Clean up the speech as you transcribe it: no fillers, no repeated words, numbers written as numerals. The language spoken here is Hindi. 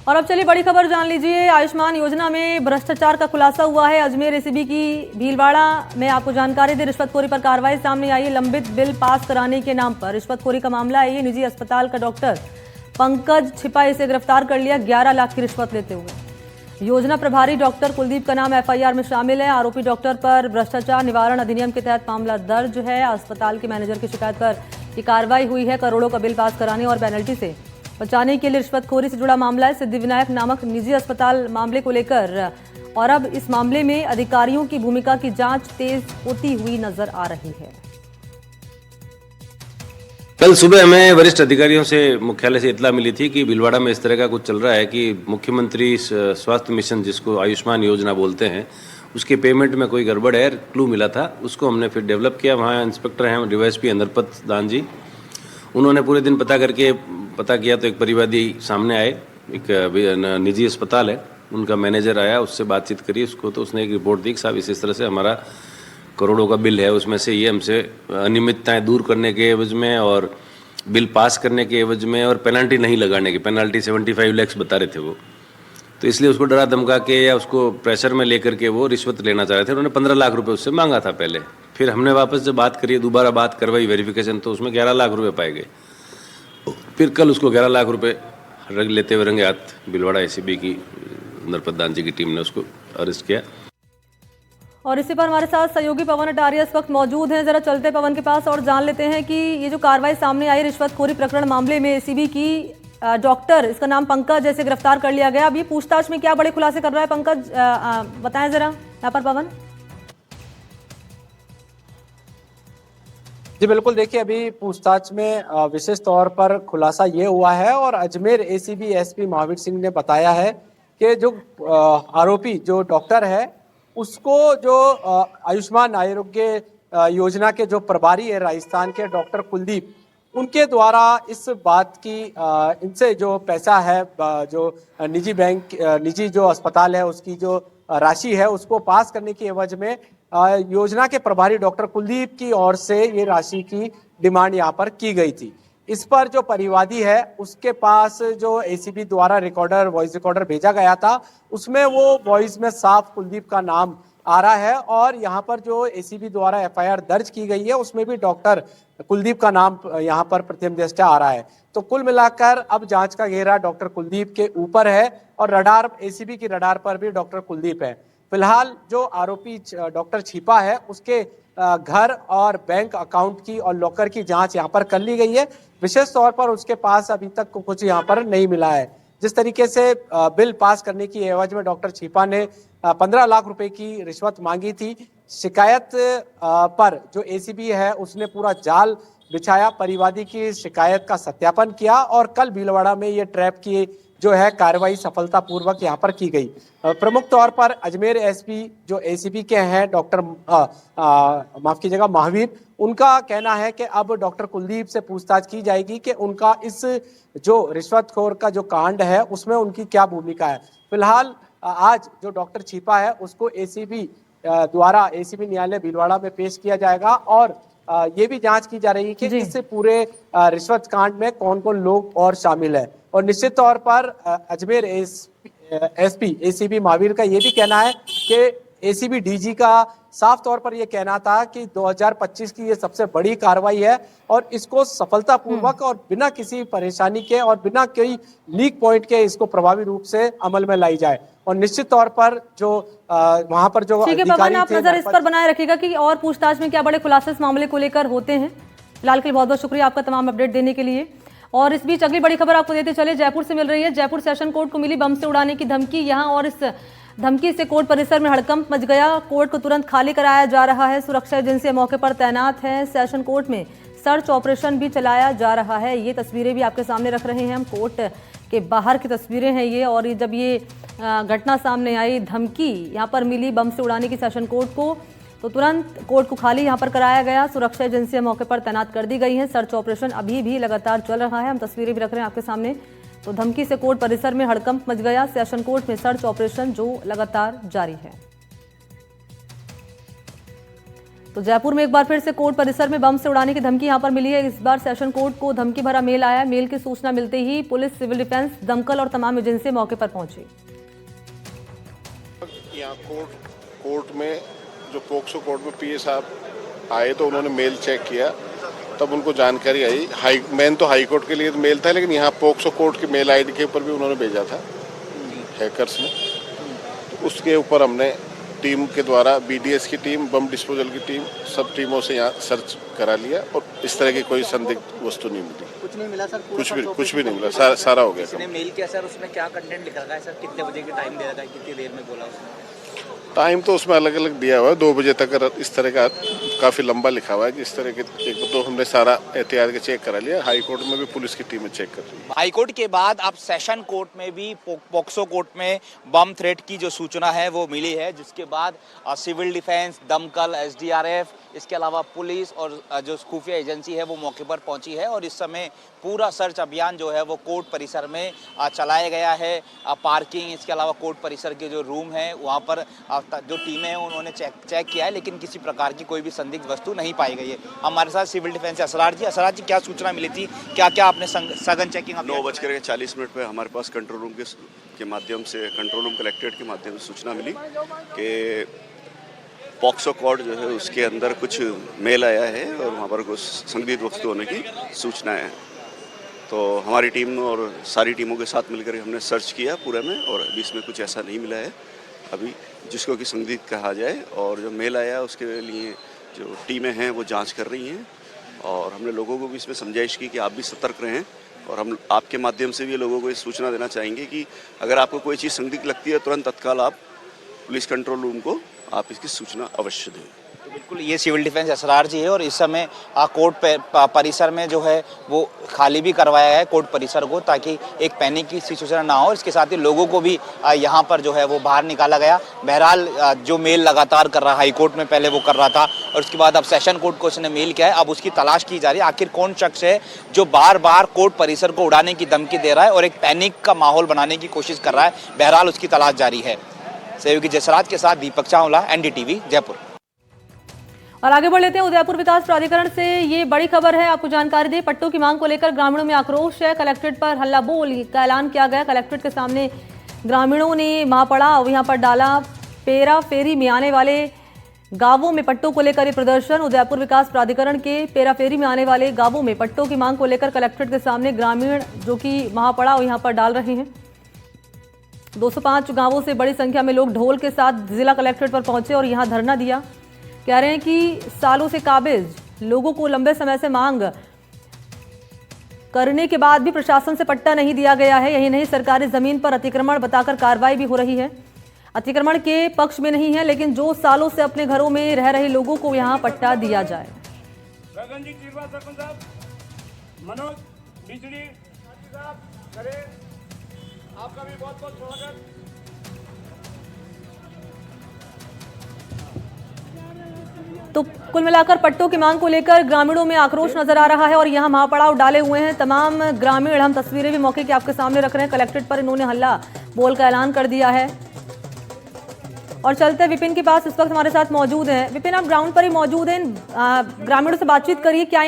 और अब चलिए बड़ी खबर जान लीजिए। आयुष्मान योजना में भ्रष्टाचार का खुलासा हुआ है। अजमेर एसीबी की भीलवाड़ा में आपको जानकारी दी, रिश्वतखोरी पर कार्रवाई सामने आई। लंबित बिल पास कराने के नाम पर रिश्वतखोरी का मामला है ये। निजी अस्पताल का डॉक्टर पंकज छिपा इसे गिरफ्तार कर लिया 11 लाख की रिश्वत लेते हुए। योजना प्रभारी डॉक्टर कुलदीप का नाम एफआईआर में शामिल है। आरोपी डॉक्टर पर भ्रष्टाचार निवारण अधिनियम के तहत मामला दर्ज है। अस्पताल के मैनेजर की शिकायत पर ये कार्रवाई हुई है। करोड़ों का बिल पास कराने और पेनल्टी से बचाने के लिए रिश्वतखोरी से जुड़ा मामला है। सिद्धिविनायक नामक निजी अस्पताल मामले को लेकर और अब इस मामले में अधिकारियों की भूमिका की जांच तेज होती हुई नजर आ रही है। कल सुबह हमें वरिष्ठ अधिकारियों से मुख्यालय से इत्तला मिली थी कि भीलवाड़ा में इस तरह का कुछ चल रहा है कि मुख्यमंत्री स्वास्थ्य मिशन, जिसको आयुष्मान योजना बोलते हैं, उसके पेमेंट में कोई गड़बड़ है। क्लू मिला था, उसको हमने फिर डेवलप किया। वहाँ इंस्पेक्टर हैं डीवाईएसपी अंदरपत दान जी, उन्होंने पूरे दिन पता किया तो एक परिवादी सामने आए। एक निजी अस्पताल है, उनका मैनेजर आया, उससे बातचीत करी उसको, तो उसने एक रिपोर्ट दी कि साहब इस तरह से हमारा करोड़ों का बिल है, उसमें से ये हमसे अनियमितताएं दूर करने के एवज में और बिल पास करने के एवज में और पेनल्टी नहीं लगाने की, पेनल्टी 75 लाख बता रहे थे वो, तो इसलिए उसको डरा धमका के या उसको प्रेशर में लेकर के वो रिश्वत लेना चाह रहे थे। उन्होंने 15 लाख रुपए उससे मांगा था पहले। फिर हमने वापस जब बात करी, दोबारा बात करवाई वेरिफिकेशन, तो उसमें 11 लाख रुपए पाए गए। फिर कल उसको 11 लाख रुपए लेते हुए रंगे हाथ भीलवाड़ा एसीबी की अंदरपत दान जी की टीम ने उसको अरेस्ट किया। और इसी पर हमारे साथ सहयोगी पवन अटारिया इस वक्त मौजूद हैं। जरा चलते पवन के पास और जान लेते हैं कि ये जो कार्रवाई सामने आई रिश्वतखोरी प्रकरण मामले में, एसीबी की डॉक्टर, इसका नाम पंकज, जैसे गिरफ्तार कर लिया गया। अभी पूछताछ में क्या बड़े खुलासे कर रहा है पंकज, बताएं जरा यहाँ पर पवन। जी बिल्कुल, देखिए अभी पूछताछ में विशेष तौर पर खुलासा ये हुआ है और अजमेर एसीबी एसपी महावीर सिंह ने बताया है कि जो आरोपी जो डॉक्टर है उसको जो आयुष्मान आरोग्य योजना के जो प्रभारी है राजस्थान के डॉक्टर कुलदीप, उनके द्वारा इस बात की इनसे जो पैसा है, जो निजी जो अस्पताल है उसकी जो राशि है उसको पास करने की एवज में योजना के प्रभारी डॉक्टर कुलदीप की ओर से ये राशि की डिमांड यहाँ पर की गई थी। इस पर जो परिवादी है उसके पास जो एसीबी द्वारा वॉइस रिकॉर्डर भेजा गया था, उसमें वो वॉइस में साफ कुलदीप का नाम आ रहा है और यहाँ पर जो एसीबी द्वारा एफआईआर दर्ज की गई है उसमें भी डॉक्टर कुलदीप का नाम यहाँ पर प्रथम दृष्टया आ रहा है। तो कुल मिलाकर अब जांच का घेरा डॉक्टर कुलदीप के ऊपर है और रडार, एसीबी की रडार पर भी डॉक्टर कुलदीप है। फिलहाल जो आरोपी डॉक्टर छिपा है उसके घर और बैंक अकाउंट की और लॉकर की जांच यहाँ पर कर ली गई है। विशेष तौर पर उसके पास अभी तक कुछ यहाँ पर नहीं मिला है। जिस तरीके से बिल पास करने की एवज में डॉक्टर छिपा ने 15 लाख रुपए की रिश्वत मांगी थी, शिकायत पर जो एसीबी है उसने पूरा जाल बिछाया, परिवादी की शिकायत का सत्यापन किया और कल भीलवाड़ा में ये ट्रैप की जो है कार्रवाई सफलतापूर्वक यहाँ पर की गई। प्रमुख तौर पर अजमेर एसपी जो एसीबी के हैं डॉक्टर माफ कीजिएगा महावीर, उनका कहना है कि अब डॉक्टर कुलदीप से पूछताछ की जाएगी कि उनका इस जो रिश्वतखोर का जो कांड है उसमें उनकी क्या भूमिका है। फिलहाल आज जो डॉक्टर छिपा है उसको एसीबी द्वारा एसीबी न्यायालय भीलवाड़ा में पेश किया जाएगा और ये भी जांच की जा रही है कि इस पूरे रिश्वत कांड में कौन कौन लोग और शामिल है। और निश्चित तौर पर अजमेर एसपी एसीबी महावीर का ये भी कहना है कि एसीबी डीजी का साफ तौर पर यह कहना था कि 2025 की ये सबसे बड़ी कार्रवाई है और इसको सफलतापूर्वक और बिना किसी परेशानी के और बिना कोई लीक पॉइंट के इसको प्रभावी रूप से अमल में लाई जाए। और निश्चित तौर पर जो वहां पर जो अधिकारी आप नजर इस पर बनाए रखिएगा कि और पूछताछ में क्या बड़े खुलासे इस मामले को लेकर होते हैं। फिलहाल के लिए बहुत बहुत शुक्रिया आपका तमाम अपडेट देने के लिए। और इस बीच अगली बड़ी खबर आपको देते चले, जयपुर से मिल रही है। जयपुर सेशन कोर्ट को मिली बम से उड़ाने की धमकी यहाँ, और इस धमकी से कोर्ट परिसर में हड़कंप मच गया। कोर्ट को तुरंत खाली कराया जा रहा है। सुरक्षा एजेंसी मौके पर तैनात है। सेशन कोर्ट में सर्च ऑपरेशन भी चलाया जा रहा है। ये तस्वीरें भी आपके सामने रख रहे हैं हम, कोर्ट के बाहर की तस्वीरें हैं ये। और जब ये घटना सामने आई, धमकी यहाँ पर मिली बम से उड़ाने की सेशन कोर्ट को, तो तुरंत कोर्ट को खाली यहाँ पर कराया गया। सुरक्षा एजेंसियां मौके पर तैनात कर दी गई हैं। सर्च ऑपरेशन अभी भी लगातार चल रहा है। हम तस्वीरें भी रख रहे हैं आपके सामने। तो धमकी से कोर्ट परिसर में हड़कंप मच गया। सेशन कोर्ट में सर्च ऑपरेशन जो लगातार जारी है। तो जयपुर में एक बार फिर से कोर्ट परिसर में बम से उड़ाने की धमकी यहां पर मिली है। इस बार सेशन कोर्ट को धमकी भरा मेल आया। मेल की सूचना मिलते ही पुलिस, सिविल डिफेंस, दमकल और तमाम एजेंसियां मौके पर पहुंची। यहाँ कोर्ट में जो पोक्सो कोर्ट में पीए साहब आए तो उन्होंने मेल चेक किया, तब उनको जानकारी आई। मेन तो हाई कोर्ट के लिए मेल था, लेकिन यहाँ पोक्सो कोर्ट की मेल आईडी के ऊपर भी उन्होंने भेजा था हैकर्स ने। तो उसके ऊपर हमने टीम के द्वारा, बीडीएस की टीम, बम डिस्पोजल की टीम, सब टीमों से यहाँ सर्च करा लिया और इस तरह की कोई संदिग्ध वस्तु नहीं मिली। कुछ नहीं मिला सर? कुछ भी नहीं मिला, सारा हो गया। किसने मेल किया सर? उसमें क्या कंटेंट लिखा रखा है सर? कितने बजे की टाइम दे रखा है? कितनी देर में बोला उसने? टाइम तो उसमें अलग अलग दिया हुआ है, 2 बजे तक। इस तरह का काफ़ी लंबा लिखा हुआ है कि इस तरह के एक तो हमने सारा एहतियात के चेक करा लिया। हाई कोर्ट में भी पुलिस की टीमें चेक कर रही है। हाई कोर्ट के बाद अब सेशन कोर्ट में भी पोक्सो कोर्ट में बम थ्रेट की जो सूचना है वो मिली है, जिसके बाद सिविल डिफेंस, दमकल, एसडीआरएफ, इसके अलावा पुलिस और जो खुफिया एजेंसी है वो मौके पर पहुंची है। और इस समय पूरा सर्च अभियान जो है वो कोर्ट परिसर में चलाया गया है। पार्किंग, इसके अलावा कोर्ट परिसर के जो रूम है वहाँ पर जो टीमें हैं उन्होंने चेक किया है, लेकिन किसी प्रकार की कोई भी संदिग्ध वस्तु नहीं पाई गई है। हमारे साथ सिविल डिफेंस से असरार जी, क्या सूचना मिली थी? क्या क्या आपने सघन चेकिंग? 9:40 पे हमारे पास कंट्रोल रूम के माध्यम से, कंट्रोल रूम कलेक्ट्रेट के माध्यम से सूचना मिली कि पॉक्सो कोर्ट जो है उसके अंदर कुछ मेल आया है और वहाँ पर कुछ संदिग्ध वस्तु होने की सूचना है। तो हमारी टीम और सारी टीमों के साथ मिलकर हमने सर्च किया पूरे में, और अभी इसमें कुछ ऐसा नहीं मिला है अभी जिसको कि संदिग्ध कहा जाए। और जो मेल आया उसके लिए जो टीमें हैं वो जांच कर रही हैं, और हमने लोगों को भी इसमें समझाइश की कि आप भी सतर्क रहें। और हम आपके माध्यम से भी लोगों को ये सूचना देना चाहेंगे कि अगर आपको कोई चीज़ संदिग्ध लगती है तुरंत तत्काल आप पुलिस कंट्रोल रूम को आप इसकी सूचना अवश्य दें। तो बिल्कुल ये सिविल डिफेंस असरार जी है, और इस समय कोर्ट परिसर में जो है वो खाली भी करवाया है कोर्ट परिसर को, ताकि एक पैनिक की सिचुएशन ना हो। इसके साथ ही लोगों को भी यहाँ पर जो है वो बाहर निकाला गया। बहरहाल जो मेल लगातार कर रहा, हाई कोर्ट में पहले वो कर रहा था और उसके बाद अब सेशन कोर्ट को उसने मेल किया है। अब उसकी तलाश की जा रही है, आखिर कौन शख्स है जो बार बार कोर्ट परिसर को उड़ाने की धमकी दे रहा है और एक पैनिक का माहौल बनाने की कोशिश कर रहा है। बहरहाल उसकी तलाश जारी है। सहयोगी जसराज के साथ दीपक चावला, एनडीटीवी, जयपुर। और आगे बढ़ लेते हैं। उदयपुर विकास प्राधिकरण से ये बड़ी खबर है, आपको जानकारी दें। पट्टों की मांग को लेकर ग्रामीणों में आक्रोश है। कलेक्ट्रेट पर हल्ला बोल का ऐलान किया गया। कलेक्ट्रेट के सामने ग्रामीणों ने महापड़ाव यहाँ पर डाला। पेरा फेरी में आने वाले गांवों में पट्टों को लेकर ये प्रदर्शन। उदयपुर विकास प्राधिकरण के पेरा फेरी में आने वाले गांवों में पट्टों की मांग को लेकर कलेक्ट्रेट के सामने ग्रामीण जो कि महापड़ाव यहाँ पर डाल रहे हैं। 205 गांवों से बड़ी संख्या में लोग ढोल के साथ जिला कलेक्ट्रेट पर पहुंचे और यहां धरना दिया। कह रहे हैं कि सालों से काबिज लोगों को लंबे समय से मांग करने के बाद भी प्रशासन से पट्टा नहीं दिया गया है। यही नहीं, सरकारी जमीन पर अतिक्रमण बताकर कार्रवाई भी हो रही है। अतिक्रमण के पक्ष में नहीं है, लेकिन जो सालों से अपने घरों में रह रहे लोगों को यहां पट्टा दिया जाए। आपका भी बहुत बहुत स्वागत। तो कुल मिलाकर पट्टों की मांग को लेकर ग्रामीणों में आक्रोश नजर आ रहा है और यहां महापड़ाव डाले हुए हैं तमाम ग्रामीण। हम तस्वीरें भी मौके की आपके सामने रख रहे हैं। कलेक्ट्रेट पर इन्होंने हल्ला बोल का ऐलान कर दिया है। और चलते विपिन के पास इस वक्त हमारे साथ मौजूद हैं। विपिन, आप ग्राउंड पर ही मौजूद हैं, ग्रामीणों से बातचीत करिए। क्या